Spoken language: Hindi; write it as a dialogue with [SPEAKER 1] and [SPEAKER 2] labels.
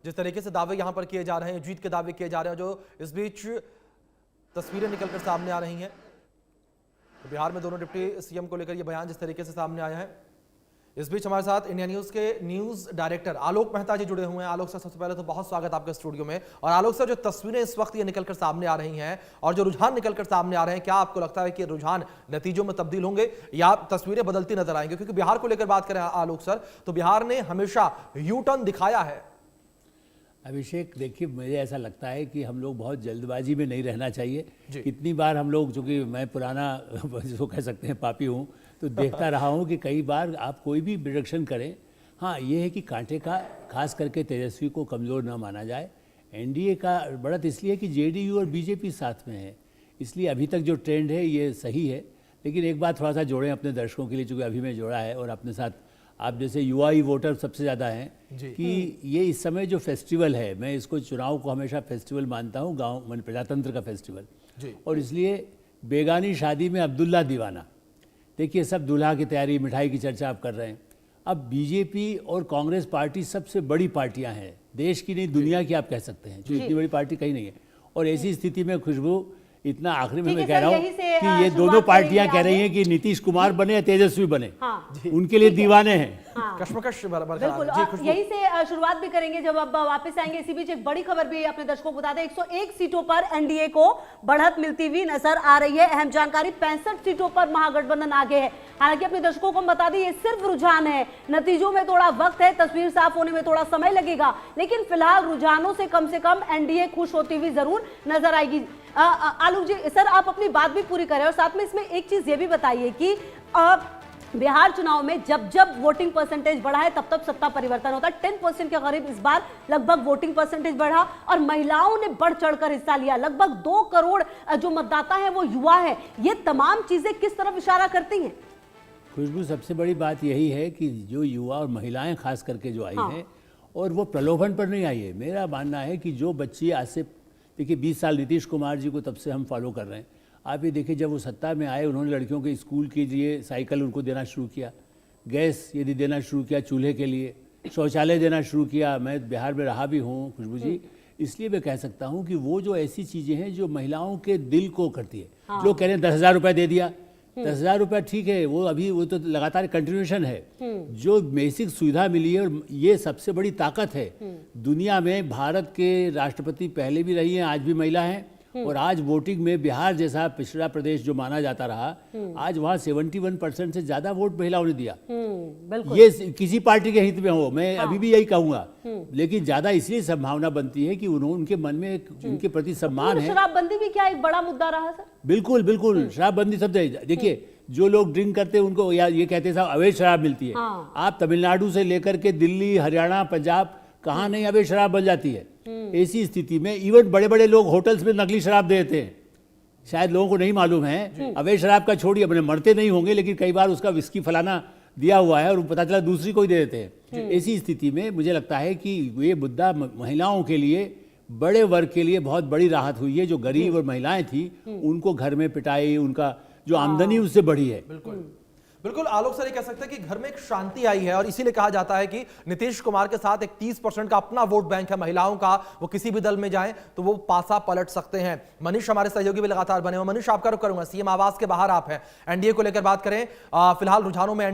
[SPEAKER 1] जिस तरीके से दावे यहां पर किए जा रहे हैं, जीत के दावे किए जा रहे हैं, जो इस बीच तस्वीरें निकलकर सामने आ रही हैं। तो बिहार में दोनों डिप्टी सीएम को लेकर यह बयान जिस तरीके से सामने आया है। इस बीच हमारे साथ इंडिया न्यूज के न्यूज डायरेक्टर आलोक मेहता जी जुड़े हुए हैं। आलोक सर, सबसे पहले तो बहुत स्वागत आपके स्टूडियो में। और आलोक सर, जो तस्वीरें इस वक्त ये निकलकर सामने आ रही हैं और जो रुझान निकलकर सामने आ रहे हैं, क्या आपको लगता है कि रुझान नतीजों में तब्दील होंगे या तस्वीरें बदलती नजर आएंगी? क्योंकि बिहार को लेकर बात करें आलोक सर, तो बिहार ने हमेशा यू टर्न दिखाया है।
[SPEAKER 2] अभिषेक, देखिए, मुझे ऐसा लगता है कि हम लोग बहुत जल्दबाजी में नहीं रहना चाहिए। कितनी बार हम लोग, चूँकि मैं पुराना जिसको कह सकते हैं पापी हूँ, तो देखता रहा हूँ कि कई बार आप कोई भी प्रोडक्शन करें, हाँ ये है कि कांटे का खास करके तेजस्वी को कमज़ोर ना माना जाए। एनडीए का बढ़त इसलिए कि जेडीयू और बीजेपी साथ में है, इसलिए अभी तक जो ट्रेंड है ये सही है। लेकिन एक बात थोड़ा सा जोड़ें अपने दर्शकों के लिए, चूँकि अभी मैं जोड़ा है और अपने साथ आप जैसे युवा ही वोटर सबसे ज़्यादा हैं कि ये इस समय जो फेस्टिवल है, मैं इसको चुनाव को हमेशा फेस्टिवल मानता हूँ, गांव मन प्रजातंत्र का फेस्टिवल, और इसलिए बेगानी शादी में अब्दुल्ला दीवाना। देखिए, सब दूल्हा की तैयारी, मिठाई की चर्चा आप कर रहे हैं। अब बीजेपी और कांग्रेस पार्टी सबसे बड़ी पार्टियां हैं, देश की नहीं दुनिया की आप कह सकते हैं, जो इतनी बड़ी पार्टी कहीं नहीं है। और ऐसी स्थिति में खुशबू, इतना आखिरी में मैं कह रहा हूँ कि ये दोनों पार्टियां कह रही हैं कि नीतीश कुमार बने या तेजस्वी बने, उनके लिए दीवाने हैं।
[SPEAKER 1] कश्मकश
[SPEAKER 3] बिल्कुल, यही से शुरुआत भी करेंगे जब अब वापस आएंगे। इसी बीच एक बड़ी खबर भी अपने दर्शकों को बता दें, 101 सीटों पर एनडीए को बढ़त मिलती हुई नजर आ रही है। अहम जानकारी, 65 सीटों पर महागठबंधन आगे है। हालांकि अपने दर्शकों को हम बता दें, ये सिर्फ रुझान है, नतीजों में थोड़ा वक्त है, तस्वीर साफ होने में थोड़ा समय लगेगा, लेकिन फिलहाल रुझानों से कम एनडीए खुश होती हुई जरूर नजर आएगी। आलोक जी, सर आप अपनी बात भी पूरी करें और साथ में इसमें एक चीज ये भी बताइए कि बिहार चुनाव में जब जब वोटिंग परसेंटेज बढ़ा है तब तब सत्ता परिवर्तन होता है। 10% के करीब इस बार लगभग वोटिंग परसेंटेज बढ़ा और महिलाओं ने बढ़ चढ़कर हिस्सा लिया। लगभग 2 करोड़ जो मतदाता है वो युवा है। ये तमाम चीजें किस तरफ इशारा करती हैं?
[SPEAKER 2] खुशबू, सबसे बड़ी बात यही है कि जो युवा और महिलाएं खास करके जो आई हैं, और वो प्रलोभन पर नहीं आई है। मेरा मानना है कि जो बच्ची आज से, देखिए 20 साल नीतीश कुमार जी को तब से हम फॉलो कर रहे हैं। आप ये देखिए, जब वो सत्ता में आए, उन्होंने लड़कियों के स्कूल के लिए साइकिल उनको देना शुरू किया, गैस यदि देना शुरू किया चूल्हे के लिए, शौचालय देना शुरू किया। मैं बिहार में रहा भी हूँ खुशबू जी, इसलिए मैं कह सकता हूँ कि वो जो ऐसी चीज़ें हैं जो महिलाओं के दिल को करती है। लोग कह रहे हैं 10,000 रुपये दे दिया, 10,000 रुपये ठीक है, वो अभी वो तो लगातार कंटिन्यूएशन है। जो बेसिक सुविधा मिली है, और ये सबसे बड़ी ताकत है दुनिया में। भारत के राष्ट्रपति पहले भी रही हैं, आज भी महिला हैं, और आज वोटिंग में बिहार जैसा पिछड़ा प्रदेश जो माना जाता रहा, आज वहाँ 71% से ज्यादा वोट महिलाओं ने दिया। ये किसी पार्टी के हित में हो, मैं अभी भी यही कहूंगा, लेकिन ज्यादा इसलिए संभावना बनती है कि उनके मन में उनके प्रति सम्मान है।
[SPEAKER 3] शराबबंदी भी क्या एक बड़ा मुद्दा रहा सर?
[SPEAKER 2] बिल्कुल बिल्कुल, शराबबंदी सब देखिए, जो लोग ड्रिंक करते हैं उनको या ये कहते हैं साहब अवैध शराब मिलती है। आप तमिलनाडु से लेकर के दिल्ली, हरियाणा, पंजाब, कहाँ नहीं अवैध शराब बन जाती है। ऐसी स्थिति में इवन बड़े बड़े लोग होटल्स में नकली शराब देते हैं, शायद लोगों को नहीं मालूम है। अवैध शराब का छोड़िए, अपने मरते नहीं होंगे, लेकिन कई बार उसका विस्की फलाना दिया हुआ है और पता चला दूसरी को ही दे देते हैं। ऐसी स्थिति में मुझे लगता है कि ये मुद्दा महिलाओं के लिए, बड़े वर्ग के लिए बहुत बड़ी राहत हुई है। जो गरीब और महिलाएं थी उनको घर में पिटाई, उनका जो आमदनी उससे बढ़ी है।
[SPEAKER 1] बिल्कुल आलोक सर, ये कह सकते हैं कि घर में एक शांति आई है और इसीलिए कहा जाता है कि नीतीश कुमार के साथ एक 30% का अपना वोट बैंक है महिलाओं का। वो किसी भी दल में जाएं तो वो पासा पलट सकते हैं। मनीष हमारे सहयोगी भी लगातार बने हुए। मनीष, आपका रुख करूंगा, सीएम आवास के बाहर आप हैं, एनडीए को लेकर बात करें। फिलहाल रुझानों में